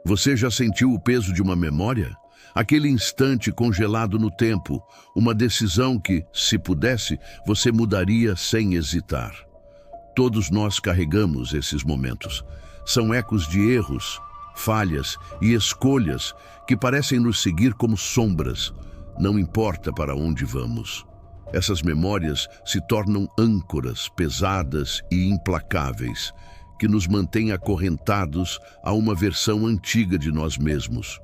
Você já sentiu o peso de uma memória? Aquele instante congelado no tempo, uma decisão que, se pudesse, você mudaria sem hesitar. Todos nós carregamos esses momentos. São ecos de erros, falhas e escolhas que parecem nos seguir como sombras, não importa para onde vamos. Essas memórias se tornam âncoras pesadas e implacáveis, que nos mantêm acorrentados a uma versão antiga de nós mesmos.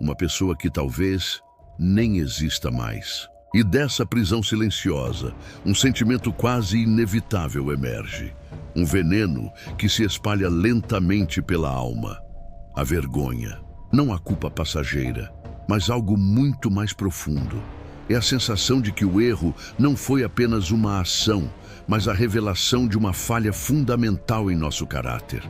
Uma pessoa que talvez nem exista mais. E dessa prisão silenciosa, um sentimento quase inevitável emerge. Um veneno que se espalha lentamente pela alma. A vergonha. Não a culpa passageira, mas algo muito mais profundo. É a sensação de que o erro não foi apenas uma ação, mas a revelação de uma falha fundamental em nosso caráter.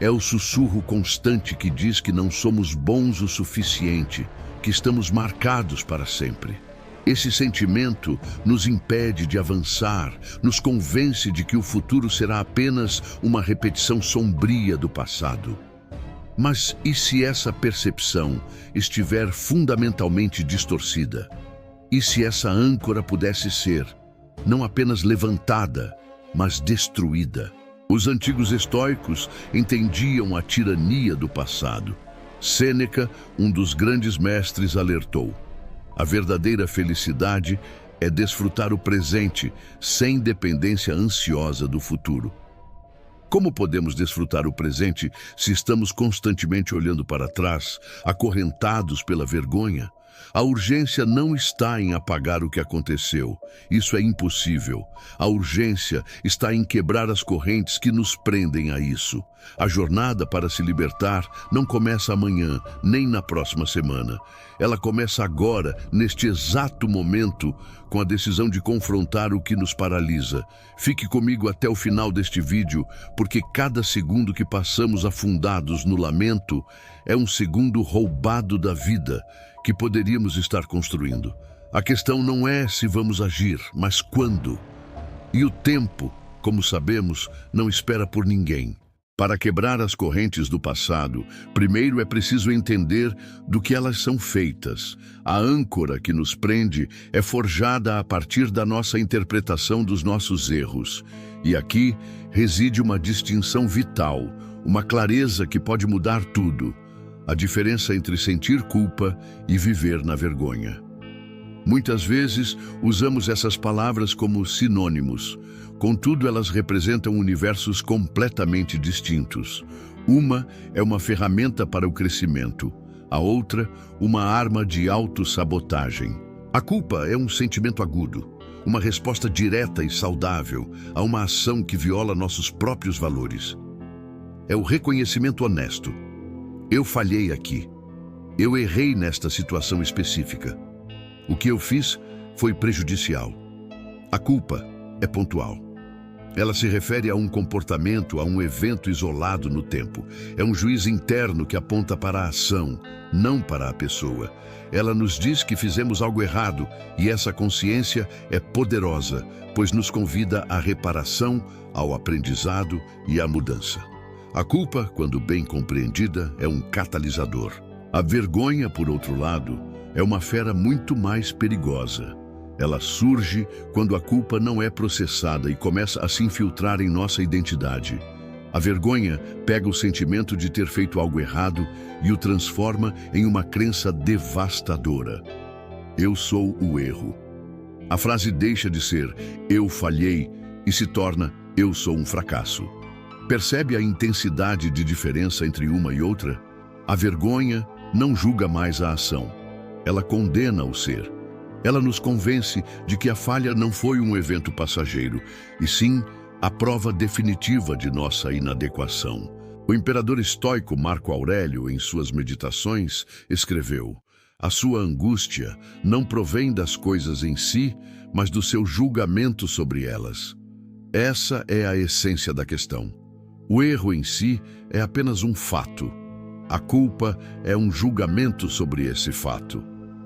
É o sussurro constante que diz que não somos bons o suficiente, que estamos marcados para sempre. Esse sentimento nos impede de avançar, nos convence de que o futuro será apenas uma repetição sombria do passado. Mas e se essa percepção estiver fundamentalmente distorcida? E se essa âncora pudesse ser, não apenas levantada, mas destruída? Os antigos estoicos entendiam a tirania do passado. Sêneca, um dos grandes mestres, alertou: a verdadeira felicidade é desfrutar o presente sem dependência ansiosa do futuro. Como podemos desfrutar o presente se estamos constantemente olhando para trás, acorrentados pela vergonha? A urgência não está em apagar o que aconteceu. Isso é impossível. A urgência está em quebrar as correntes que nos prendem a isso. A jornada para se libertar não começa amanhã, nem na próxima semana. Ela começa agora, neste exato momento, com a decisão de confrontar o que nos paralisa. Fique comigo até o final deste vídeo, porque cada segundo que passamos afundados no lamento é um segundo roubado da vida que poderíamos estar construindo. A questão não é se vamos agir, mas quando. E o tempo, como sabemos, não espera por ninguém. Para quebrar as correntes do passado, primeiro é preciso entender do que elas são feitas. A âncora que nos prende é forjada a partir da nossa interpretação dos nossos erros. E aqui reside uma distinção vital, uma clareza que pode mudar tudo. A diferença entre sentir culpa e viver na vergonha. Muitas vezes usamos essas palavras como sinônimos, contudo elas representam universos completamente distintos. Uma é uma ferramenta para o crescimento, a outra, uma arma de autossabotagem. A culpa é um sentimento agudo, uma resposta direta e saudável a uma ação que viola nossos próprios valores. É o reconhecimento honesto. Eu falhei aqui. Eu errei nesta situação específica. O que eu fiz foi prejudicial. A culpa é pontual. Ela se refere a um comportamento, a um evento isolado no tempo. É um juiz interno que aponta para a ação, não para a pessoa. Ela nos diz que fizemos algo errado e essa consciência é poderosa, pois nos convida à reparação, ao aprendizado e à mudança. A culpa, quando bem compreendida, é um catalisador. A vergonha, por outro lado, é uma fera muito mais perigosa. Ela surge quando a culpa não é processada e começa a se infiltrar em nossa identidade. A vergonha pega o sentimento de ter feito algo errado e o transforma em uma crença devastadora. Eu sou o erro. A frase deixa de ser eu falhei e se torna eu sou um fracasso. Percebe a intensidade de diferença entre uma e outra? A vergonha não julga mais a ação. Ela condena o ser. Ela nos convence de que a falha não foi um evento passageiro, e sim a prova definitiva de nossa inadequação. O imperador estoico Marco Aurélio, em suas meditações, escreveu: a sua angústia não provém das coisas em si, mas do seu julgamento sobre elas. Essa é a essência da questão. O erro em si é apenas um fato. A culpa é um julgamento sobre esse fato.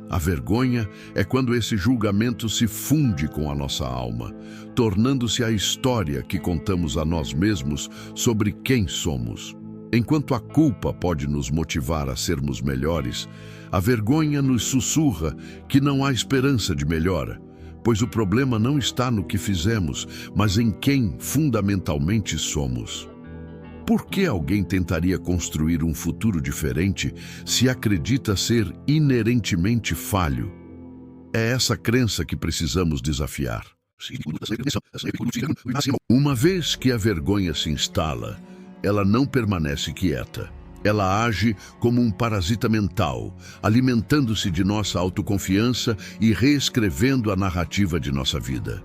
A vergonha é quando esse julgamento se funde com a nossa alma, tornando-se a história que contamos a nós mesmos sobre quem somos. Enquanto a culpa pode nos motivar a sermos melhores, a vergonha nos sussurra que não há esperança de melhora, pois o problema não está no que fizemos, mas em quem fundamentalmente somos. Por que alguém tentaria construir um futuro diferente se acredita ser inerentemente falho? É essa crença que precisamos desafiar. Uma vez que a vergonha se instala, ela não permanece quieta. Ela age como um parasita mental, alimentando-se de nossa autoconfiança e reescrevendo a narrativa de nossa vida.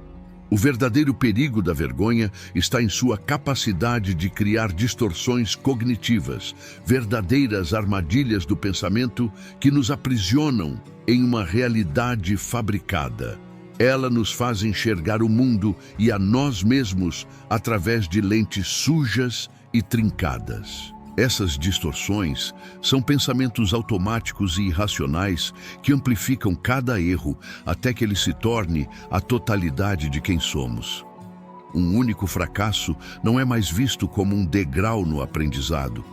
O verdadeiro perigo da vergonha está em sua capacidade de criar distorções cognitivas, verdadeiras armadilhas do pensamento que nos aprisionam em uma realidade fabricada. Ela nos faz enxergar o mundo e a nós mesmos através de lentes sujas e trincadas. Essas distorções são pensamentos automáticos e irracionais que amplificam cada erro até que ele se torne a totalidade de quem somos. Um único fracasso não é mais visto como um degrau no aprendizado,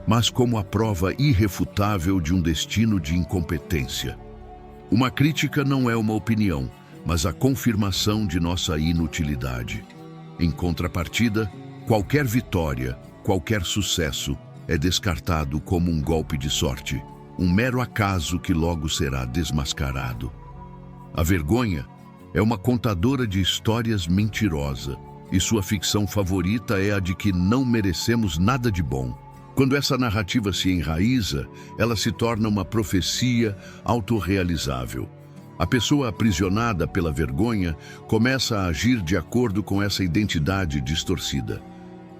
mas como a prova irrefutável de um destino de incompetência. Uma crítica não é uma opinião, mas a confirmação de nossa inutilidade. Em contrapartida, qualquer vitória, qualquer sucesso, é descartado como um golpe de sorte, um mero acaso que logo será desmascarado. A vergonha é uma contadora de histórias mentirosa, e sua ficção favorita é a de que não merecemos nada de bom. Quando essa narrativa se enraiza, ela se torna uma profecia autorrealizável. A pessoa aprisionada pela vergonha começa a agir de acordo com essa identidade distorcida.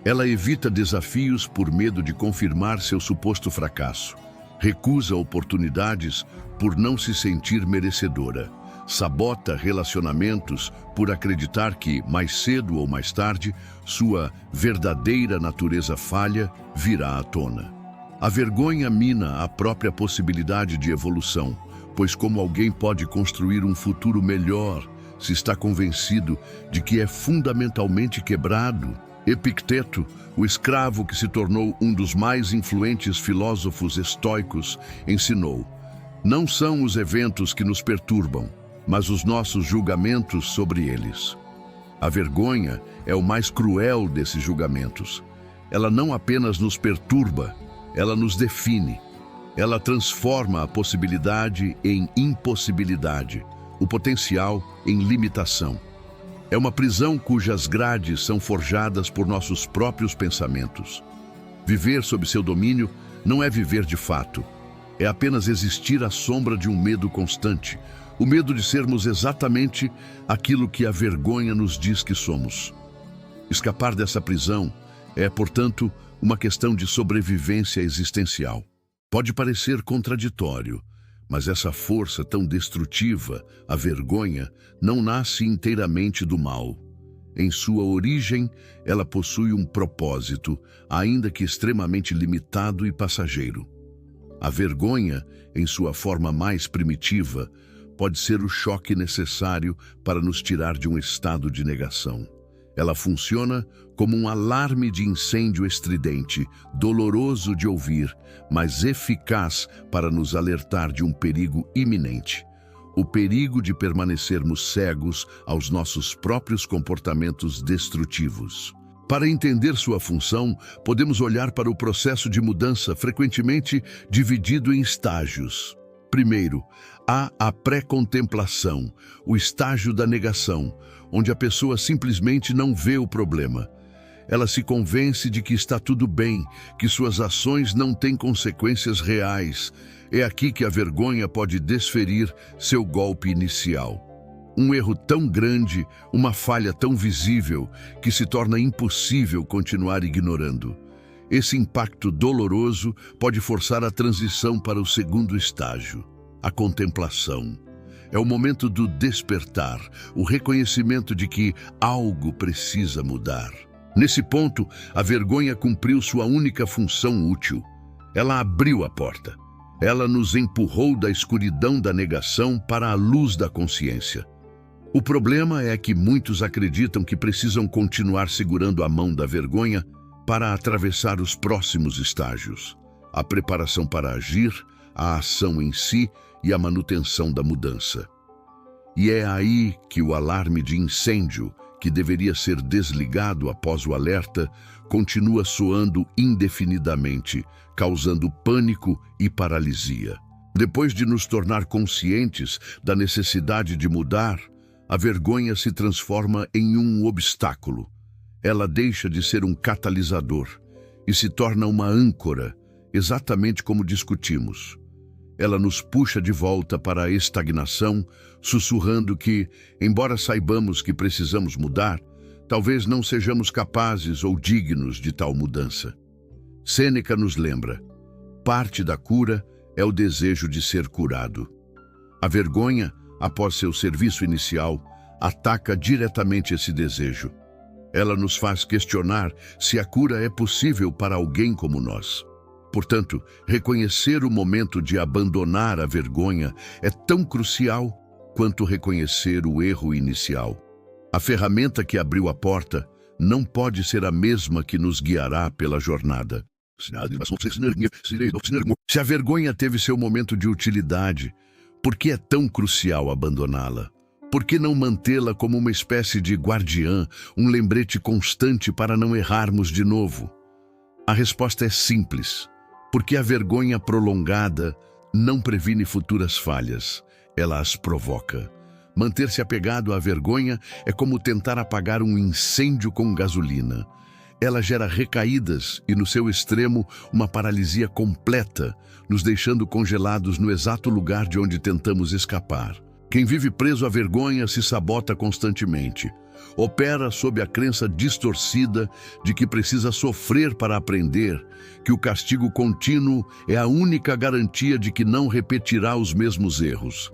Ela evita desafios por medo de confirmar seu suposto fracasso. Recusa oportunidades por não se sentir merecedora. Sabota relacionamentos por acreditar que, mais cedo ou mais tarde, sua verdadeira natureza falha virá à tona. A vergonha mina a própria possibilidade de evolução, pois como alguém pode construir um futuro melhor se está convencido de que é fundamentalmente quebrado? Epicteto, o escravo que se tornou um dos mais influentes filósofos estoicos, ensinou: não são os eventos que nos perturbam, mas os nossos julgamentos sobre eles. A vergonha é o mais cruel desses julgamentos. Ela não apenas nos perturba, ela nos define. Ela transforma a possibilidade em impossibilidade, o potencial em limitação. É uma prisão cujas grades são forjadas por nossos próprios pensamentos. Viver sob seu domínio não é viver de fato. É apenas existir à sombra de um medo constante, o medo de sermos exatamente aquilo que a vergonha nos diz que somos. Escapar dessa prisão é, portanto, uma questão de sobrevivência existencial. Pode parecer contraditório, mas essa força tão destrutiva, a vergonha, não nasce inteiramente do mal. Em sua origem, ela possui um propósito, ainda que extremamente limitado e passageiro. A vergonha, em sua forma mais primitiva, pode ser o choque necessário para nos tirar de um estado de negação. Ela funciona como um alarme de incêndio estridente, doloroso de ouvir, mas eficaz para nos alertar de um perigo iminente. O perigo de permanecermos cegos aos nossos próprios comportamentos destrutivos. Para entender sua função, podemos olhar para o processo de mudança frequentemente dividido em estágios. Primeiro, há a pré-contemplação, o estágio da negação, onde a pessoa simplesmente não vê o problema. Ela se convence de que está tudo bem, que suas ações não têm consequências reais. É aqui que a vergonha pode desferir seu golpe inicial. Um erro tão grande, uma falha tão visível, que se torna impossível continuar ignorando. Esse impacto doloroso pode forçar a transição para o segundo estágio, a contemplação. É o momento do despertar, o reconhecimento de que algo precisa mudar. Nesse ponto, a vergonha cumpriu sua única função útil. Ela abriu a porta. Ela nos empurrou da escuridão da negação para a luz da consciência. O problema é que muitos acreditam que precisam continuar segurando a mão da vergonha para atravessar os próximos estágios: a preparação para agir, a ação em si e a manutenção da mudança. E é aí que o alarme de incêndio, que deveria ser desligado após o alerta, continua soando indefinidamente, causando pânico e paralisia. Depois de nos tornar conscientes da necessidade de mudar, a vergonha se transforma em um obstáculo. Ela deixa de ser um catalisador e se torna uma âncora, exatamente como discutimos. Ela nos puxa de volta para a estagnação, sussurrando que, embora saibamos que precisamos mudar, talvez não sejamos capazes ou dignos de tal mudança. Sêneca nos lembra: parte da cura é o desejo de ser curado. A vergonha, após seu serviço inicial, ataca diretamente esse desejo. Ela nos faz questionar se a cura é possível para alguém como nós. Portanto, reconhecer o momento de abandonar a vergonha é tão crucial quanto reconhecer o erro inicial. A ferramenta que abriu a porta não pode ser a mesma que nos guiará pela jornada. Se a vergonha teve seu momento de utilidade, por que é tão crucial abandoná-la? Por que não mantê-la como uma espécie de guardiã, um lembrete constante para não errarmos de novo? A resposta é simples: porque a vergonha prolongada não previne futuras falhas, ela as provoca. Manter-se apegado à vergonha é como tentar apagar um incêndio com gasolina. Ela gera recaídas e, no seu extremo, uma paralisia completa, nos deixando congelados no exato lugar de onde tentamos escapar. Quem vive preso à vergonha se sabota constantemente. Opera sob a crença distorcida de que precisa sofrer para aprender, que o castigo contínuo é a única garantia de que não repetirá os mesmos erros.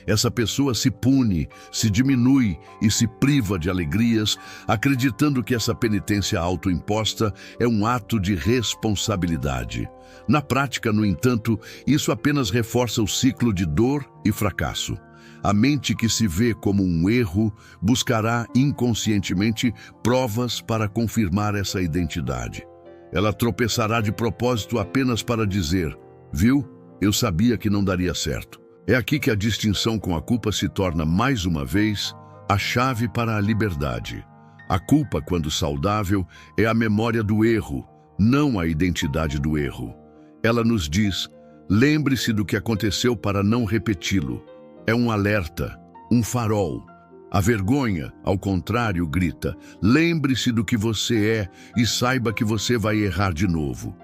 Essa pessoa se pune, se diminui e se priva de alegrias, acreditando que essa penitência autoimposta é um ato de responsabilidade. Na prática, no entanto, isso apenas reforça o ciclo de dor e fracasso. A mente que se vê como um erro buscará inconscientemente provas para confirmar essa identidade. Ela tropeçará de propósito apenas para dizer: viu, eu sabia que não daria certo. É aqui que a distinção com a culpa se torna, mais uma vez, a chave para a liberdade. A culpa, quando saudável, é a memória do erro, não a identidade do erro. Ela nos diz: lembre-se do que aconteceu para não repeti-lo. É um alerta, um farol. A vergonha, ao contrário, grita: lembre-se do que você é e saiba que você vai errar de novo.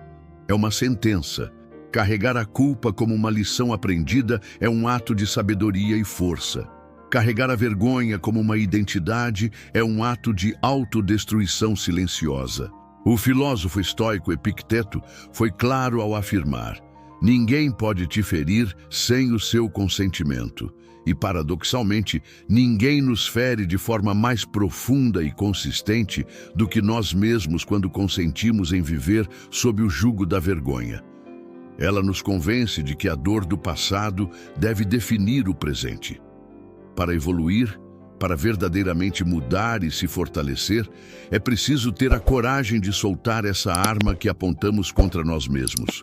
É uma sentença. Carregar a culpa como uma lição aprendida é um ato de sabedoria e força. Carregar a vergonha como uma identidade é um ato de autodestruição silenciosa. O filósofo estoico Epicteto foi claro ao afirmar: ninguém pode te ferir sem o seu consentimento. E, paradoxalmente, ninguém nos fere de forma mais profunda e consistente do que nós mesmos quando consentimos em viver sob o jugo da vergonha. Ela nos convence de que a dor do passado deve definir o presente. Para evoluir, para verdadeiramente mudar e se fortalecer, é preciso ter a coragem de soltar essa arma que apontamos contra nós mesmos.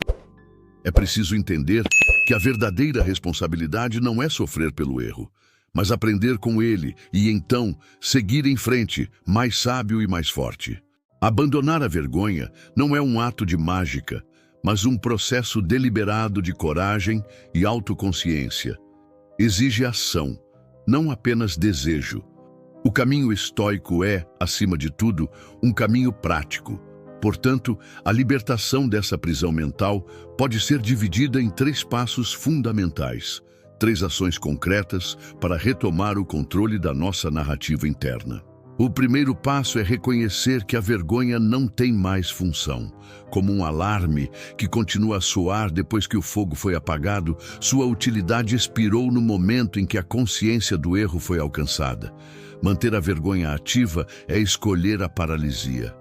É preciso entender que a verdadeira responsabilidade não é sofrer pelo erro, mas aprender com ele e então seguir em frente, mais sábio e mais forte. Abandonar a vergonha não é um ato de mágica, mas um processo deliberado de coragem e autoconsciência. Exige ação, não apenas desejo. O caminho estoico é, acima de tudo, um caminho prático. Portanto, a libertação dessa prisão mental pode ser dividida em 3 passos fundamentais, 3 ações concretas para retomar o controle da nossa narrativa interna. O primeiro passo é reconhecer que a vergonha não tem mais função. Como um alarme que continua a soar depois que o fogo foi apagado, sua utilidade expirou no momento em que a consciência do erro foi alcançada. Manter a vergonha ativa é escolher a paralisia.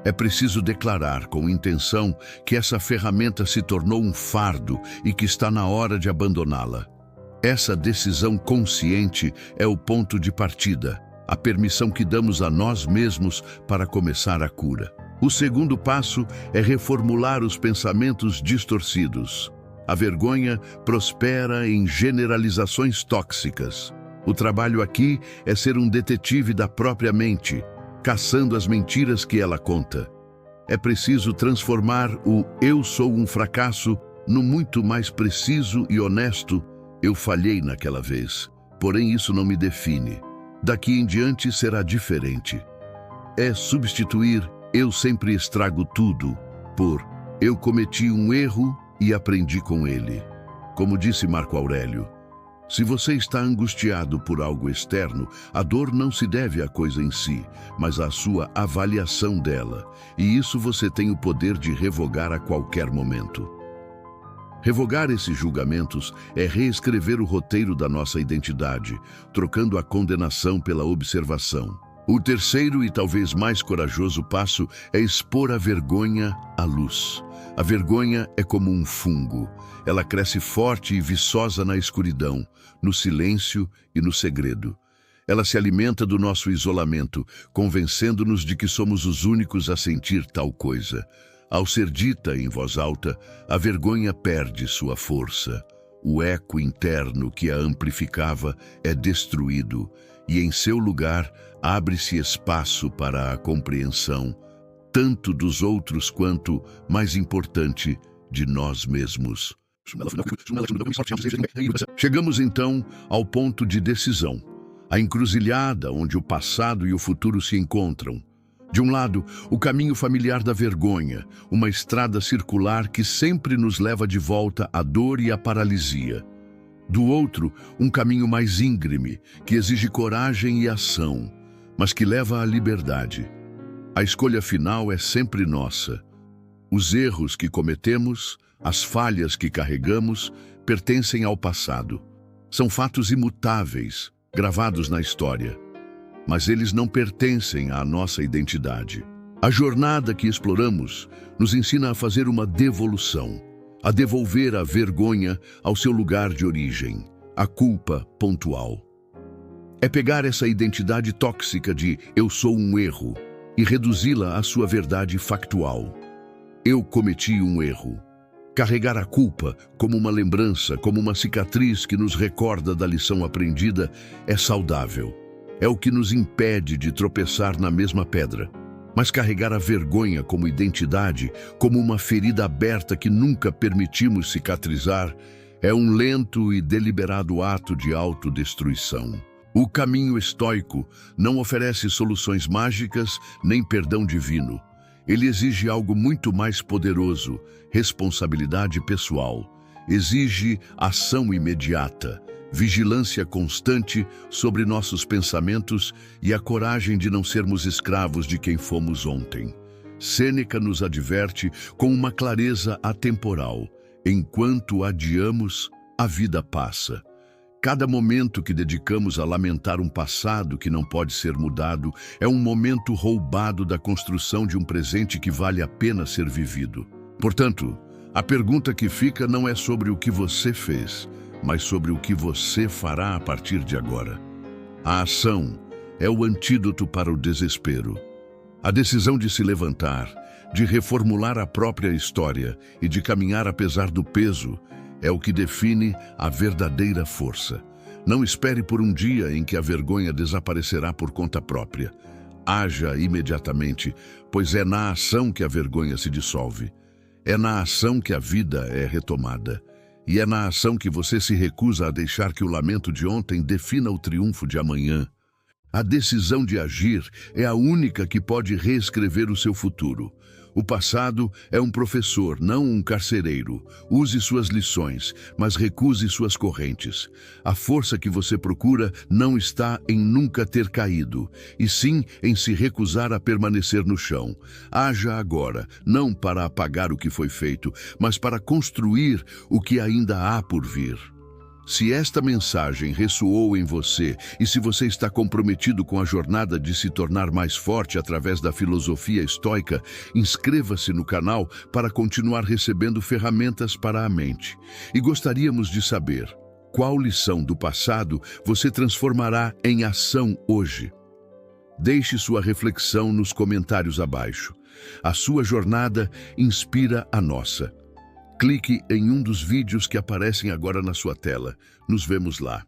É preciso declarar com intenção que essa ferramenta se tornou um fardo e que está na hora de abandoná-la. Essa decisão consciente é o ponto de partida, a permissão que damos a nós mesmos para começar a cura. O segundo passo é reformular os pensamentos distorcidos. A vergonha prospera em generalizações tóxicas. O trabalho aqui é ser um detetive da própria mente, caçando as mentiras que ela conta. É preciso transformar o "eu sou um fracasso" no muito mais preciso e honesto "eu falhei naquela vez, porém isso não me define. Daqui em diante será diferente." É substituir "eu sempre estrago tudo" por "eu cometi um erro e aprendi com ele." Como disse Marco Aurélio, se você está angustiado por algo externo, a dor não se deve à coisa em si, mas à sua avaliação dela, e isso você tem o poder de revogar a qualquer momento. Revogar esses julgamentos é reescrever o roteiro da nossa identidade, trocando a condenação pela observação. O terceiro e talvez mais corajoso passo é expor a vergonha à luz. A vergonha é como um fungo. Ela cresce forte e viçosa na escuridão, no silêncio e no segredo. Ela se alimenta do nosso isolamento, convencendo-nos de que somos os únicos a sentir tal coisa. Ao ser dita em voz alta, a vergonha perde sua força. O eco interno que a amplificava é destruído, e em seu lugar abre-se espaço para a compreensão, tanto dos outros quanto, mais importante, de nós mesmos. Chegamos então ao ponto de decisão, a encruzilhada onde o passado e o futuro se encontram. De um lado, o caminho familiar da vergonha, uma estrada circular que sempre nos leva de volta à dor e à paralisia. Do outro, um caminho mais íngreme, que exige coragem e ação, mas que leva à liberdade. A escolha final é sempre nossa. Os erros que cometemos, as falhas que carregamos, pertencem ao passado. São fatos imutáveis, gravados na história. Mas eles não pertencem à nossa identidade. A jornada que exploramos nos ensina a fazer uma devolução, a devolver a vergonha ao seu lugar de origem, a culpa pontual. É pegar essa identidade tóxica de "eu sou um erro" e reduzi-la à sua verdade factual. Eu cometi um erro. Carregar a culpa como uma lembrança, como uma cicatriz que nos recorda da lição aprendida, é saudável. É o que nos impede de tropeçar na mesma pedra. Mas carregar a vergonha como identidade, como uma ferida aberta que nunca permitimos cicatrizar, é um lento e deliberado ato de autodestruição. O caminho estoico não oferece soluções mágicas nem perdão divino. Ele exige algo muito mais poderoso, responsabilidade pessoal. Exige ação imediata, vigilância constante sobre nossos pensamentos e a coragem de não sermos escravos de quem fomos ontem. Sêneca nos adverte com uma clareza atemporal: enquanto adiamos, a vida passa. Cada momento que dedicamos a lamentar um passado que não pode ser mudado é um momento roubado da construção de um presente que vale a pena ser vivido. Portanto, a pergunta que fica não é sobre o que você fez, mas sobre o que você fará a partir de agora. A ação é o antídoto para o desespero. A decisão de se levantar, de reformular a própria história e de caminhar apesar do peso é o que define a verdadeira força. Não espere por um dia em que a vergonha desaparecerá por conta própria. Haja imediatamente, pois é na ação que a vergonha se dissolve. É na ação que a vida é retomada. E é na ação que você se recusa a deixar que o lamento de ontem defina o triunfo de amanhã. A decisão de agir é a única que pode reescrever o seu futuro. O passado é um professor, não um carcereiro. Use suas lições, mas recuse suas correntes. A força que você procura não está em nunca ter caído, e sim em se recusar a permanecer no chão. Haja agora, não para apagar o que foi feito, mas para construir o que ainda há por vir. Se esta mensagem ressoou em você e se você está comprometido com a jornada de se tornar mais forte através da filosofia estoica, inscreva-se no canal para continuar recebendo ferramentas para a mente. E gostaríamos de saber qual lição do passado você transformará em ação hoje. Deixe sua reflexão nos comentários abaixo. A sua jornada inspira a nossa. Clique em um dos vídeos que aparecem agora na sua tela. Nos vemos lá.